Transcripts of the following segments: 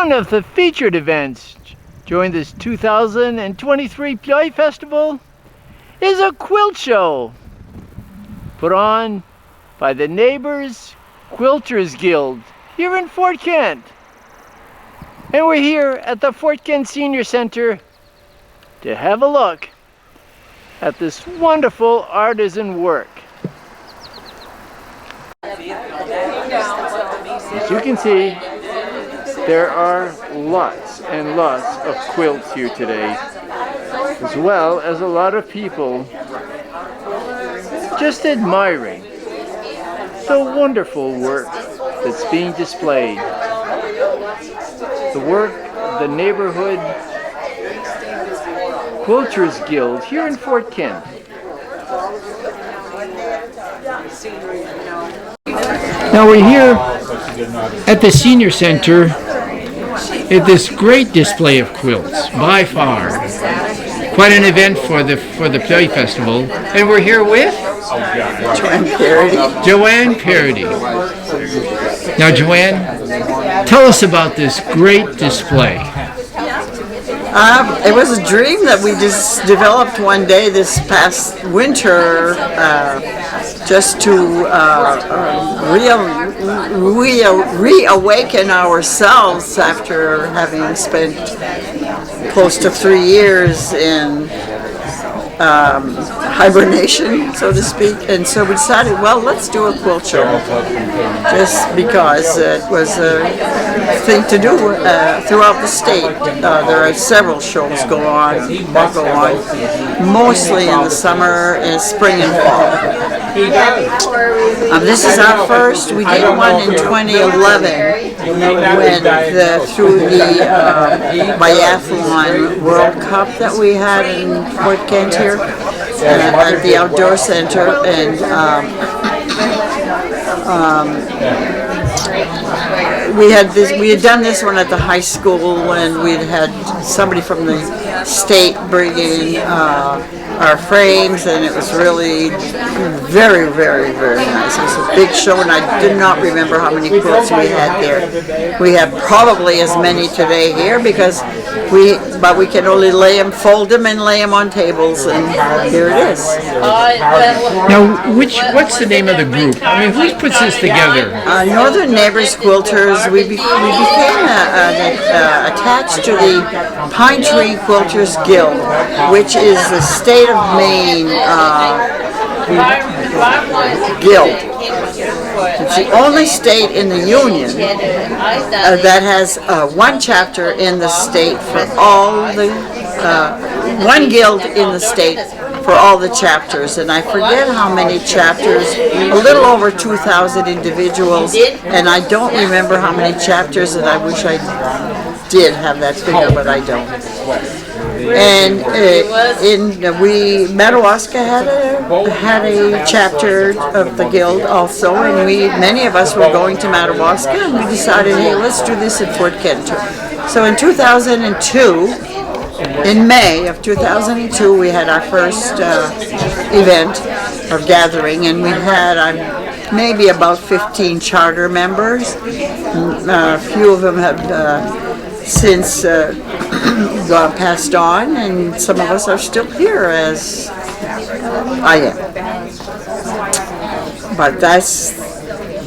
One of the featured events during this 2023 Ploye Festival is a quilt show put on by the Neighbors Quilters Guild here in Fort Kent. And we're here at the Fort Kent Senior Center to have a look at this wonderful artisan work. As you can see, there are lots and lots of quilts here today, as well as a lot of people just admiring the wonderful work that's being displayed. The work of the Neighborhood Quilters Guild here in Fort Kent. Now we're here at the Senior Center at this great display of quilts, by far. Quite an event for the Ploye Festival. And we're here with Joanne Parody. Now Joanne, tell us about this great display. It was a dream that we just developed one day this past winter, just to reawaken ourselves after having spent close to 3 years in hibernation, so to speak. And so we decided, well, let's do a quilt show, just because it was a thing to do throughout the state. There are several shows go on, mostly in the summer, and spring and fall. This is our first. We did one in 2011 through the biathlon World Cup that we had in Fort Kent here at the outdoor center, and we had done this one at the high school, and we'd had somebody from the state bring in our frames, and it was really very, very, very nice. It was a big show, and I do not remember how many quilts we had there. We have probably as many today here, because we can only fold them and lay them on tables, and here it is. Now, what's the name of the group? I mean, who puts this together? Northern Neighbors Quilters. We became attached to the Pine Tree Quilters Guild, which is the state of Maine guild. It's the only state in the Union that has one chapter in the state for all the, one guild in the state for all the chapters, and I forget how many chapters, a little over 2,000 individuals, and I don't remember how many chapters, and I wish I did have that figure, but I don't. And Madawaska had a chapter of the guild also, and many of us were going to Madawaska, and we decided, hey, let's do this in Fort Kent too. So in 2002, in May of 2002, we had our first event or gathering, and we had maybe about 15 charter members. A few of them have since passed on, and some of us are still here, as I am. But that's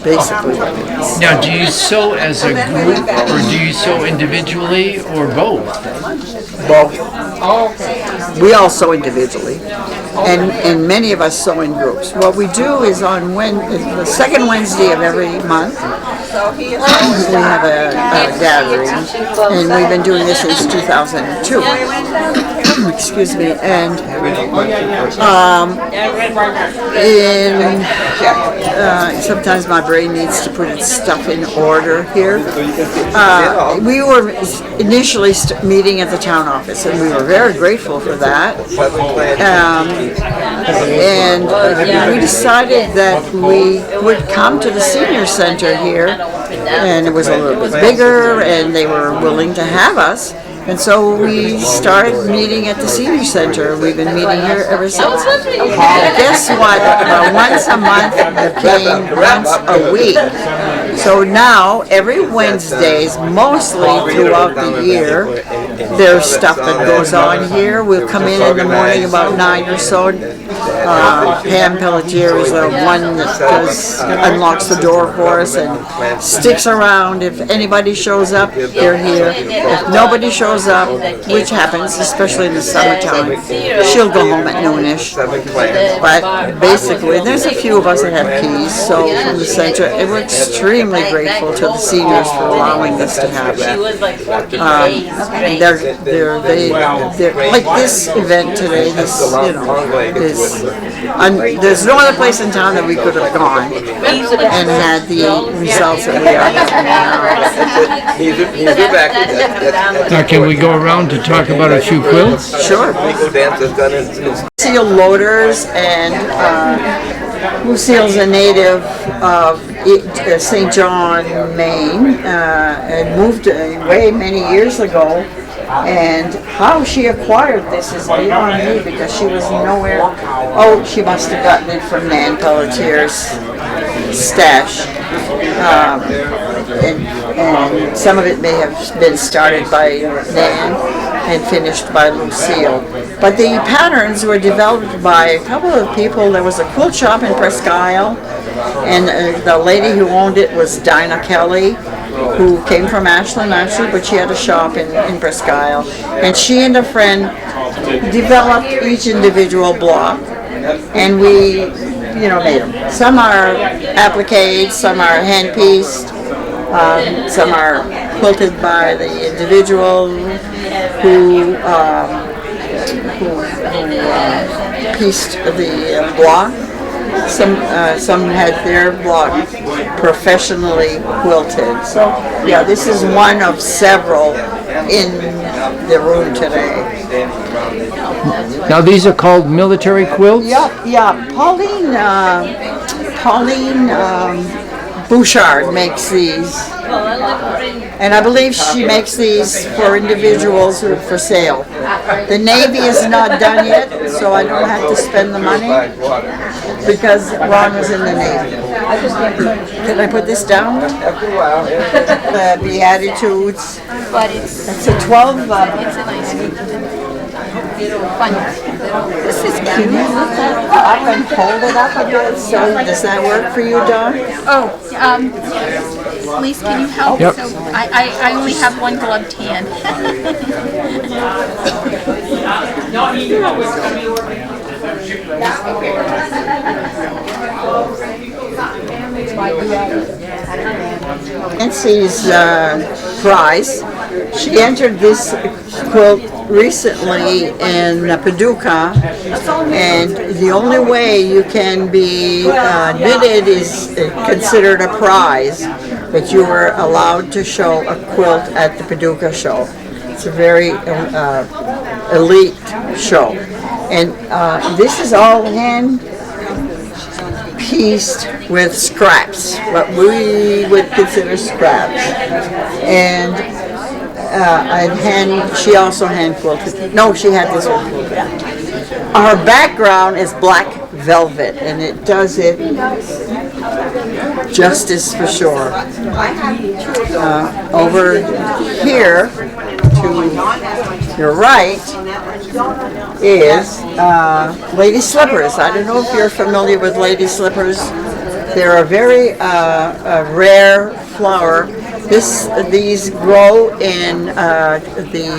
basically what it is. Now, do you sew as a group, or do you sew individually, or both? Both. We all sew individually, and many of us sew in groups. What we do is on the second Wednesday of every month, we have a gathering, and we've been doing this since 2002. Excuse me. And sometimes my brain needs to put its stuff in order here. We were initially meeting at the town office, and we were very grateful for that. And we decided that we would come to the senior center here, and it was a little bit bigger, and they were willing to have us. And so we started meeting at the senior center. We've been meeting here ever since. Guess what? Once a month became once a week. So now, every Wednesdays, mostly throughout the year, there's stuff that goes on here. We'll come in the morning about 9 or so. Pam Pelletier is the one that unlocks the door for us and sticks around. If anybody shows up, they're here. If nobody shows up, which happens, especially in the summertime, she'll go home at noonish. But basically, there's a few of us that have keys, so from the center, and we're extremely grateful to the seniors for allowing this to happen. They're like this event today. There's no other place in town that we could have gone and had the results that we are having now. Now, can we go around to talk about a few quilts? Sure. Seal loaders, and Lucille's a native of St. John, Maine, and moved away many years ago. And how she acquired this is beyond me, because she was nowhere. Oh, she must have gotten it from Nan Pelletier's stash. And some of it may have been started by Nan and finished by Lucille. But the patterns were developed by a couple of people. There was a quilt shop in Presque Isle, and the lady who owned it was Dinah Kelly, who came from Ashland actually, but she had a shop in Presque Isle. And she and a friend developed each individual block, and we made them. Some are appliques, some are hand-pieced, some are quilted by the individual who pieced the block. Some had their block professionally quilted. So yeah, this is one of several in the room today. Now these are called military quilts? Yeah. Pauline Bouchard makes these. And I believe she makes these for individuals who are for sale. The Navy is not done yet, so I don't have to spend the money because Ron was in the Navy. Can I put this down? The Beatitudes. It's a 12. It's a nice fun. This is cute. I can hold it up a bit. So does that work for you, Dawn? Lise, can you help? Yep. So I only have one gloved hand. Nancy's prize. She entered this quilt recently in Paducah, and the only way you can be knitted is considered a prize, but you were allowed to show a quilt at the Paducah show. It's a very elite show, and this is all hand pieced with scraps, what we would consider scraps, and she also hand quilted. No, she had this one quilted. Our background is black velvet, and it does it justice for sure. Over here to your right is lady slippers. I don't know if you're familiar with lady slippers. They're a very rare flower. These grow in the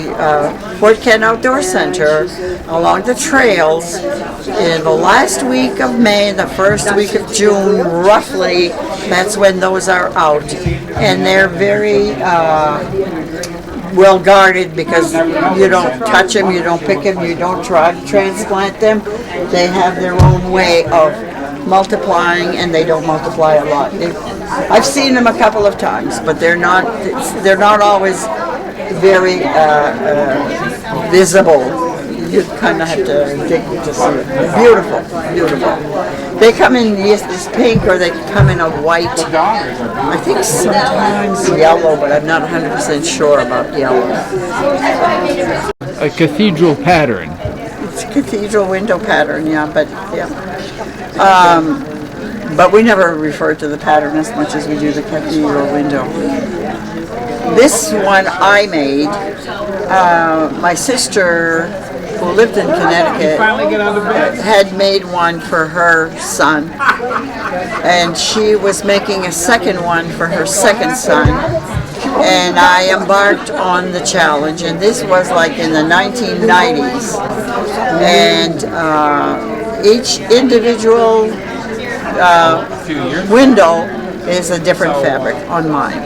Fort Kent Outdoor Center along the trails in the last week of May, the first week of June, roughly. That's when those are out, and they're very well guarded because you don't touch them, you don't pick them, you don't try to transplant them. They have their own way of multiplying, and they don't multiply a lot. I've seen them a couple of times, but they're not always very visible. You kind of have to dig to see it. Beautiful, beautiful. They come in this pink, or they come in a white. I think sometimes yellow, but I'm not 100% sure about yellow. A cathedral pattern. It's a cathedral window pattern, yeah, but yeah. but we never referred to the pattern as much as we do the cathedral window. This one I made. My sister, who lived in Connecticut, had made one for her son, and she was making a second one for her second son, and I embarked on the challenge, and this was like in the 1990s, and each individual window is a different fabric on mine,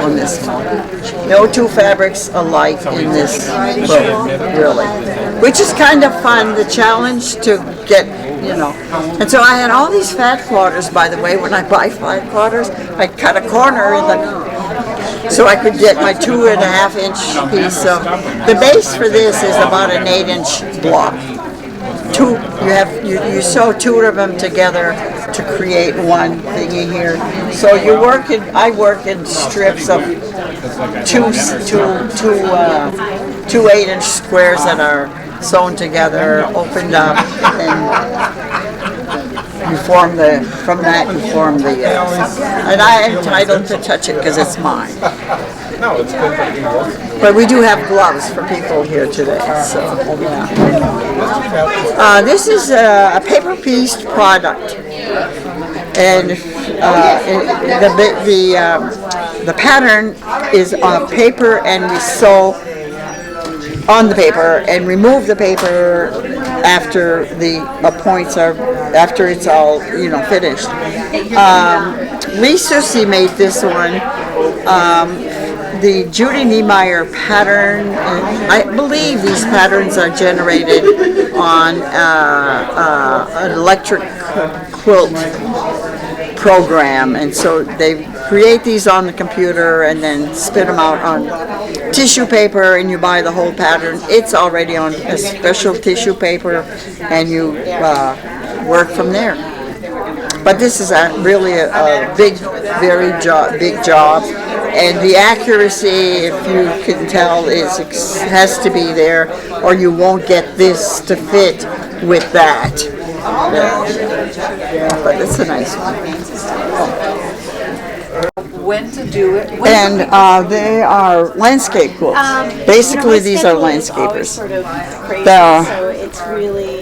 on this one. No two fabrics alike in this book, really. Which is kind of fun, the challenge to get, you know. And so I had all these fat quarters, by the way. When I buy fat quarters, I cut a corner in the, so I could get my 2.5 inch piece. So the base for this is about an 8-inch block. You sew two of them together to create one thingy here. So I work in strips of two 8-inch squares that are sewn together, opened up, and you form from that you form the, and I am entitled to touch it because it's mine. But we do have gloves for people here today, so yeah. This is a paper-pieced product, and the pattern is on paper, and we sew on the paper and remove the paper after the points are, after it's all, you know, finished. Lee Susie made this one. The Judy Niemeyer pattern, I believe these patterns are generated on an electric quilt program, and so they create these on the computer and then spit them out on tissue paper, and you buy the whole pattern. It's already on a special tissue paper, and you work from there. But this is really a big, very big job, and the accuracy, if you can tell, has to be there, or you won't get this to fit with that. Yeah. But it's a nice one. When to do it. And they are landscape quilts. Basically, these are landscapers. Sort of crazy, The- so it's really.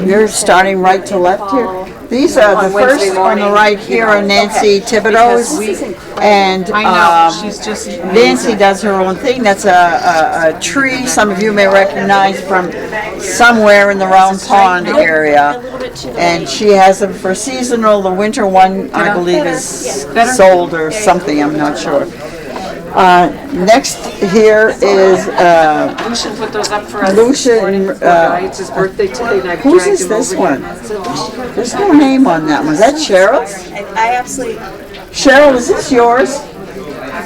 You're starting right to left here. These are the first on the right here are Nancy Thibodeau's, and She's just Nancy does her own thing. That's a tree some of you may recognize from somewhere in the Round Pond area, and she has them for seasonal. The winter one, I believe, is sold or something. I'm not sure. Next here is Lucian put those up for us. Lucian. It's his birthday today, and I Whose dragged is him this over one? here. There's no name on that one. Is that Cheryl's? I absolutely. Cheryl, is this yours?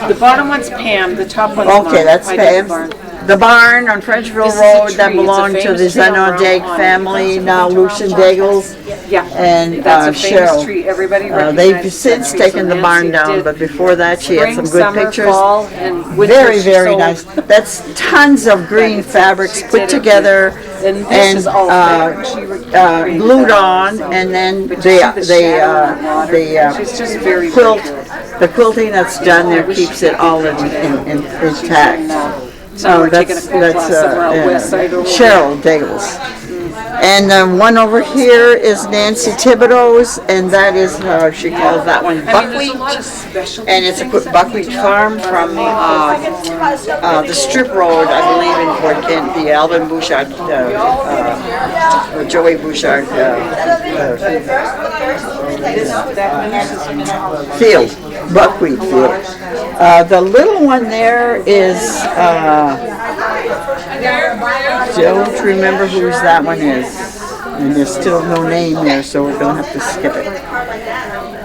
The bottom one's Pam, the top one's Okay, mine. that's I did the barn. Pam. The barn on Frenchville This is a Road that tree. It's a belonged to famous the tree on Zeno Round Dag Pond. family, now Lucian Daigle Yeah, and that's a famous Cheryl. tree. Everybody recognizes They've that since tree. taken So the barn Nancy down, did but before that she had some spring, good summer, pictures. fall, and winter. Very, She very sold- nice. That's tons of green fabrics put it. together And this and is all fabric. She created glued that. on, and then But you see the shadow in the water? She's the just very quilt, talented. the quilting that's done there keeps it all intact. Somewhere that's taking a quilt class somewhere out west side over there. Cheryl Daigle's. And the one over here is Nancy Thibodeau's, and that is she calls that one I mean, there's a Buckwheat. lot of specialty And it's a things. Buckwheat farm from the Strip Road, I believe, in Fort Kent, the Alvin Bouchard, Joey Bouchard field, buckwheat field. The little one there is, don't remember whose that one is. And there's still no name there, so we're going to have to skip it.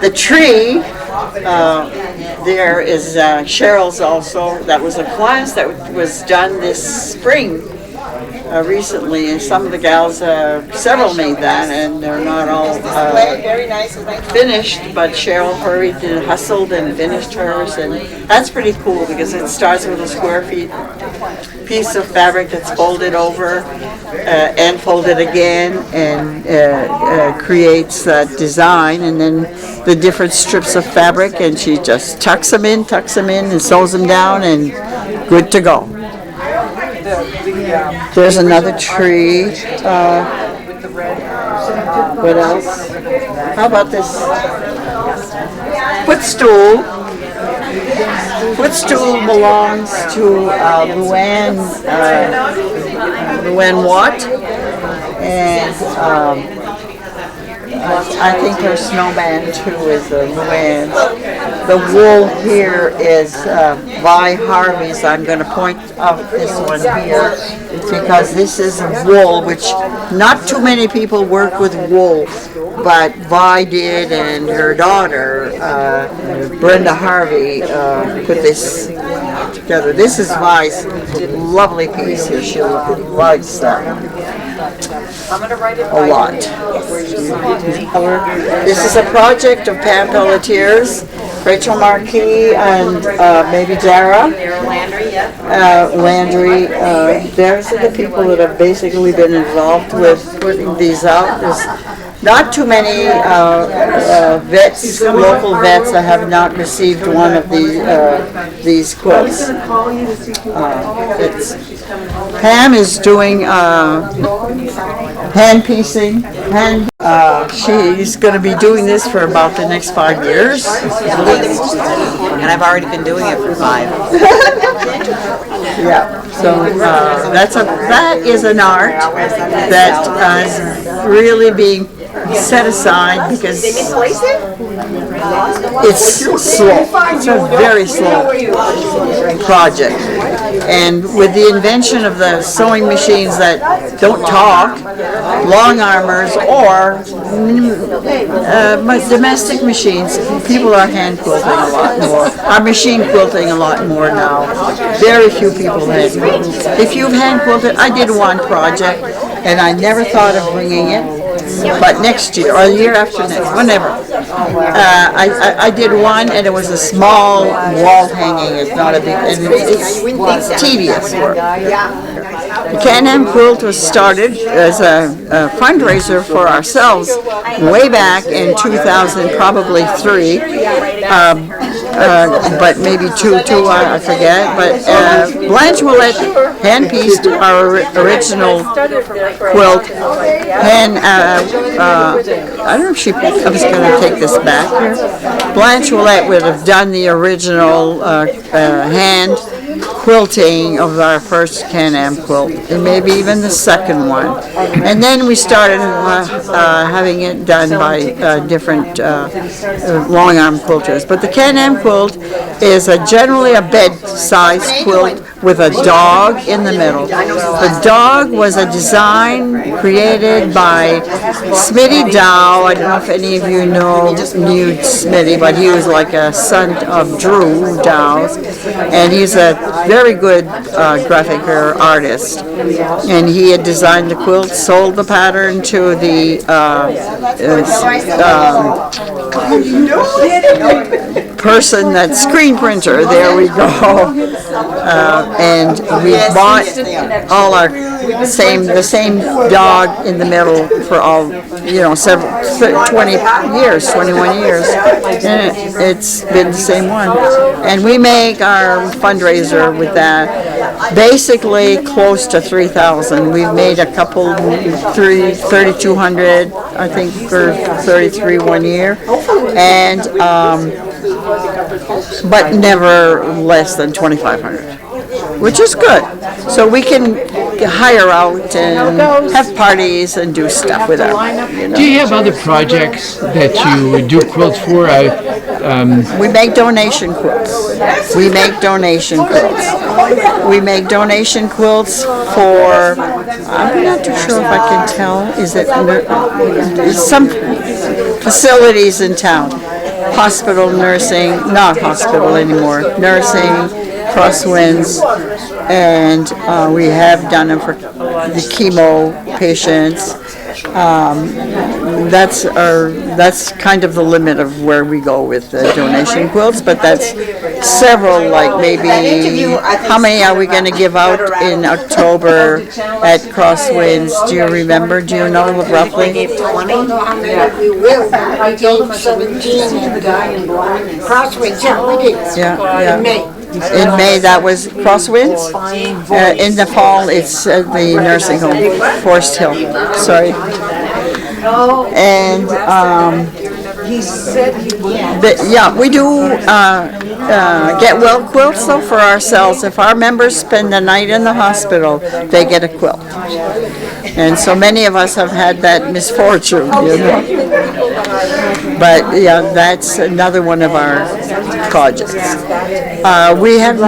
The tree, there is Cheryl's also. That was a class that was done this spring recently, and some of the gals, several made that, and they're not all finished, but Cheryl hurried and hustled and finished hers, and that's pretty cool because it starts with a square feet piece of fabric that's folded over and folded again, and creates that design, and then the different strips of fabric, and she just tucks them in and sews them down, and good to go. There's another tree. What else? How about this footstool? Footstool belongs to Luann Watt, and I think her snowman too is Luann's. The wool here is Vi Harvey's. I'm going to point out this one here because this is wool, which not too many people work with wool, but Vi did, and her daughter, Brenda Harvey, put this together. This is Vi's lovely piece here. She likes that a lot. This is a project of Pam Pelletier's, Rachel Marquis, and maybe Dara Landry. There's the people that have basically been involved with putting these out. There's not too many vets, local vets, that have not received one of these quilts. Pam is doing hand piecing. She's going to be doing this for about the next 5 years. And I've already been doing it for 5. Yeah, so that is an art that is really being set aside because it's slow. It's a very slow project. And with the invention of the sewing machines that don't talk, long armors, or domestic machines, people are hand quilting a lot more, are machine quilting a lot more now. Very few people hand quilt. If you've hand quilted, I did one project and I never thought of bringing it, but next year or the year after next, whenever. I did one, and it was a small wall hanging. It's not a big, and it's tedious work. The Can-Am quilt was started as a fundraiser for ourselves way back in 2000, probably 3, but maybe 2, I forget. But Blanche Willett hand-pieced our original quilt. And I don't know if she, I was going to take this back here. Blanche Willett would have done the original hand quilting of our first Can-Am quilt, and maybe even the second one. And then we started having it done by different long arm quilters. But the Can-Am quilt is generally a bed-sized quilt with a dog in the middle. The dog was a design created by Smitty Dow. I don't know if any of you knew Smitty, but he was like a son of Drew Dow, and he's a very good graphic artist. And he had designed the quilt, sold the pattern to the person, that screen printer. There we go. And we bought all our the same dog in the middle for all, 21 years, and it's been the same one. And we make our fundraiser with that basically close to 3,000. We've made a couple, 3,200, I think, for 33 one year, and but never less than 2,500, which is good. So we can hire out and have parties and do stuff with them. Do you have other projects that you do quilts for? We make donation quilts. We make donation quilts for, I'm not too sure if I can tell, is it some facilities in town. Hospital, nursing, not hospital anymore, nursing, crosswinds, and we have done them for the chemo patients. That's kind of the limit of where we go with the donation quilts, but that's several, like maybe, how many are we going to give out in October at Crosswinds? Do you remember? Do you know roughly? I gave 17 in Crosswinds, yeah, we did. Yeah. In May. In May, that was Crosswinds. In the fall, it's the nursing home, Forest Hill. Sorry. And we do get well quilts though for ourselves. If our members spend the night in the hospital, they get a quilt. And so many of us have had that misfortune, you know. But yeah, that's another one of our projects. We have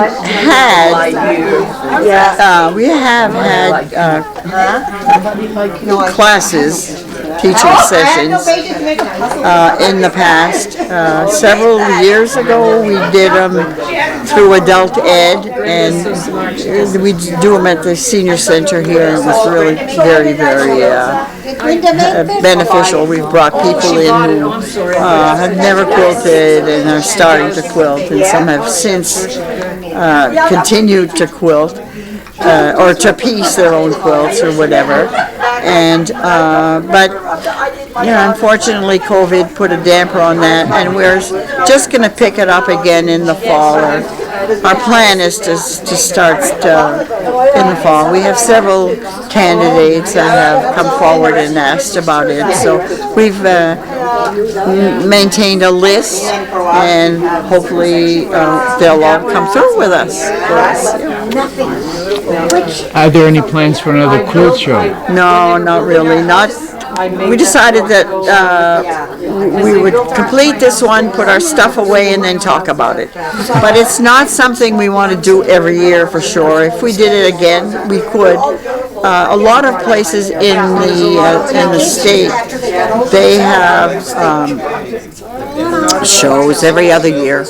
had classes, teaching sessions in the past. Several years ago, we did them through adult ed, and we do them at the senior center here. It was really very, very beneficial. We've brought people in who have never quilted and are starting to quilt, and some have since continued to quilt or to piece their own quilts or whatever. And but unfortunately, COVID put a damper on that, and we're just going to pick it up again in the fall. Our plan is to start in the fall. We have several candidates that have come forward and asked about it, so we've maintained a list, and hopefully they'll all come through with us. Are there any plans for another quilt show? No, not really. We decided that we would complete this one, put our stuff away, and then talk about it. But it's not something we want to do every year for sure. If we did it again, we could. A lot of places in the state, they have shows every other year.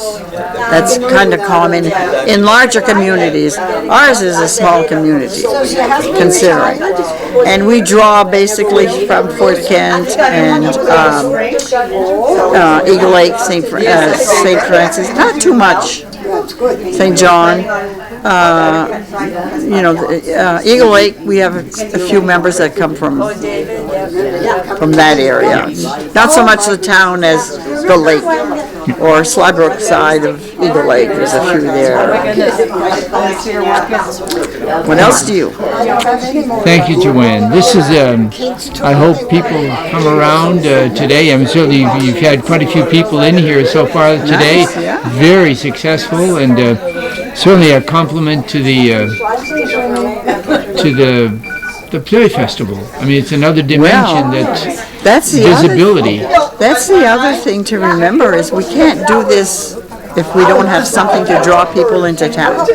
That's kind of common in larger communities. Ours is a small community, considering. And we draw basically from Fort Kent and Eagle Lake, St. Francis, not too much. St. John, Eagle Lake, we have a few members that come from that area. Not so much the town as the lake, or Slybrook side of Eagle Lake, there's a few there. What else do you? Thank you, Joanne. This is, I hope people come around today. I'm certainly, you've had quite a few people in here so far today. Nice, yeah. Very successful, and certainly a compliment to the Ploye Festival. I mean, it's another dimension that's the visibility. That's the other thing to remember is we can't do this if we don't have something to draw people into town.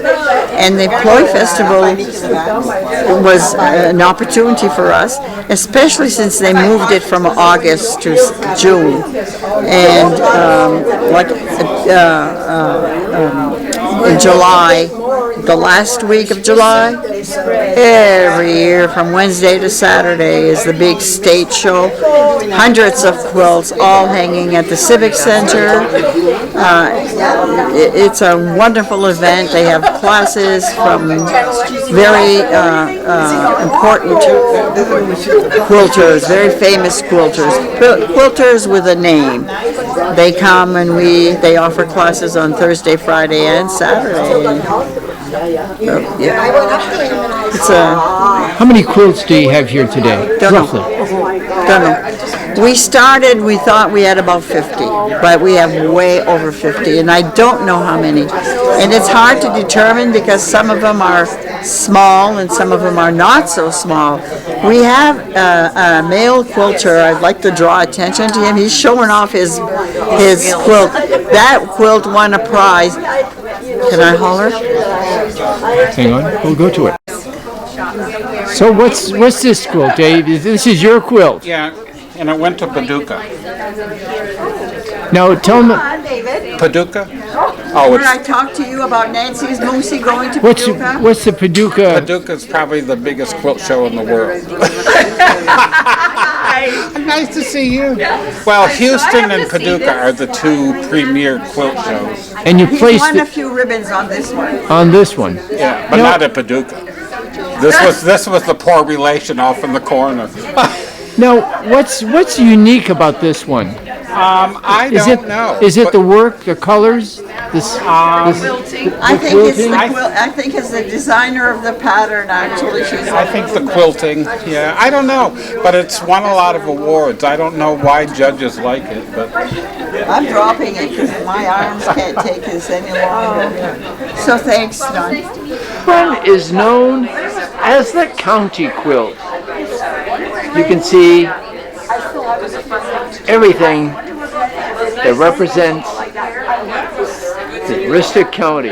And the Ploye Festival was an opportunity for us, especially since they moved it from August to June. And in July, the last week of July, every year from Wednesday to Saturday is the big state show. Hundreds of quilts all hanging at the Civic Center. It's a wonderful event. They have classes from very important quilters, very famous quilters, quilters with a name. They come and they offer classes on Thursday, Friday, and Saturday. How many quilts do you have here today? Roughly. Don't know. We started, we thought we had about 50, but we have way over 50, and I don't know how many. And it's hard to determine because some of them are small and some of them are not so small. We have a male quilter. I'd like to draw attention to him. He's showing off his quilt. That quilt won a prize. Can I holler? Hang on, we'll go to it. So what's this quilt, Dave? This is your quilt. Yeah, and it went to Paducah. Now tell me. Paducah? Oh, When I it's talked to you about Nancy's Moosey going to Paducah? What's the Paducah? Paducah's probably the biggest quilt show in the world. Nice to see you. Well, Houston and Paducah are the two premier quilt shows. And you He's placed won a it few ribbons on this one. on this one. Yeah, but not at Paducah. This was the poor relation off in the corner. Now, what's unique about this one? I don't know. Is it but- the work, the colors, this I think it's quilting? the quilt. I think it's the designer of the pattern. Actually, she's. I think the quilting, yeah, I don't know, but it's won a lot of awards. I don't know why judges like it, but I'm dropping it because my arms can't take this any longer. So thanks, Don. One is known as the county quilt. You can see everything that represents the Aroostook County.